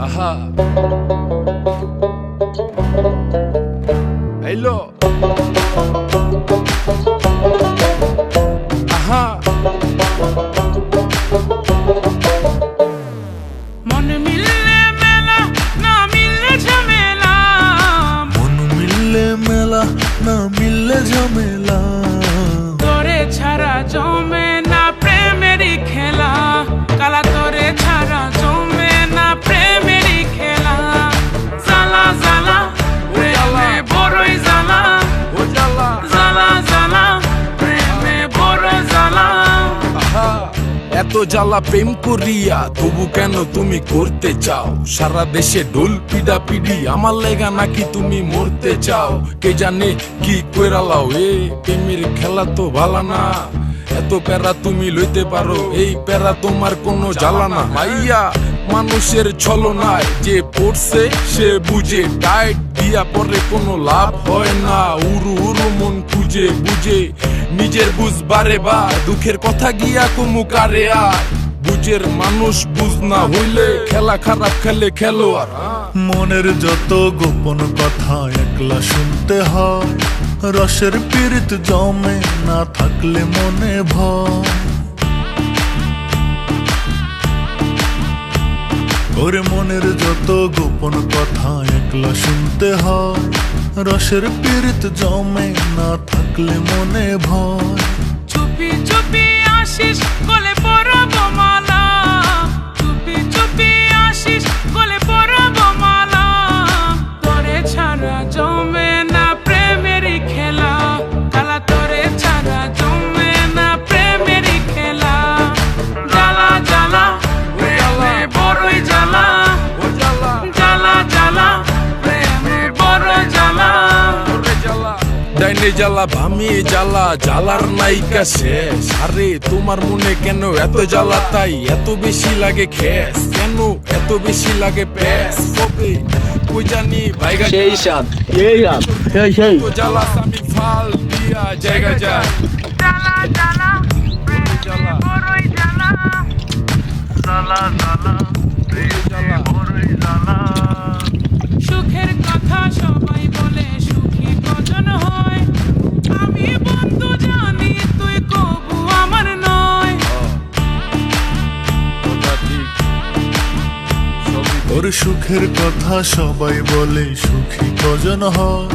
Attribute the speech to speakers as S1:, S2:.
S1: Aha. Hello. Aha.
S2: मन मिलने मेला ना मिलने झमेला,
S3: मन मिलले मेला ना मिलले झमेला,
S2: তোরে ছাড়া জমে না প্রেমেরই খেলা, কালা তোরে ছাড়া জমে না প্রেমেরই খেলা, জ্বালা জ্বালা প্রেমে বড়ই জ্বালা,
S1: Ojala.
S2: জ্বালা জ্বালা প্রেমে বড় জ্বালা।
S1: এত জ্বালা প্রেম করিয়া তবু কেন তুমি করতে চাও? সারা দেশে ঢোল পিডা পিডি আমার লেগা নাকি তুমি মরতে চাও? কে জানে কি কইরালাও, এ প্রেমের খেলা তো ভালা না। এত প্যারা তুমি লইতে পারো, এই প্যারা তোমার কোনো জ্বালা না। মাইয়া মানুষের ছলনায় যে পড়ছে সে বুঝে, টাইট দিয়া পরে কোনো লাভ হয় না। উরু উরু মন খুঁজে বুঝে নিজের বুঝ বারে বার, দুঃখের কথা গিয়া কুমু কারে আর। বুঝের মানুষ বুঝ না হইলে খেলা খারাপ খেলে খেলোয়াড়।
S3: মনের যত গোপন কথা একলা শুনতে হয়, রসের পীড়িত জমে না থাকলে মনে ভয়। ওরে মনের যত গোপন কথা একলা শুনতে হয়, রসের পীড়িত জমে না থাকলে মনে ভয়।
S2: চুপি চুপি আসিস গলে পরাব মালা, চুপি চুপি আসিস গলে পরাব মালা, তোরে ছাড়া জমে না প্রেমেরই খেলা, কালা তোরে ছাড়া জমে না প্রেমেরই খেলা, জ্বালা জ্বালা প্রেমে বড়ই জ্বালা,
S1: Ojala.
S2: জ্বালা জ্বালা প্রেমে বড় জ্বালা।
S1: ডাইনে জ্বালা ভামিয়ে জ্বালা, জ্বালার নায়িকা শেষ। আরে তোমার মনে কেন এত জ্বালা, তাই এত বেশি লাগে খেস? কেন এত বেশি লাগে প্যাস? কবে কই জানি ভাইগা
S4: সেই সাত এই রাত সেই
S1: তো জ্বালা আমি ফাল দিয়া জায়গা যায়।
S2: জ্বালা জ্বালা প্রেমে
S1: জ্বালা
S2: বড়ই জ্বালা,
S3: জ্বালা জ্বালা
S1: জ্বালা
S3: বড়ই জ্বালা।
S2: সুখের কথা সবাই বলে সুখী কজন হয়, আমি বন্ধু জানি তুই কবু আমার নয়।
S1: কথা ঠিক সবই
S3: ওর সুখের কথা সবাই বলে সুখী কজন হয়,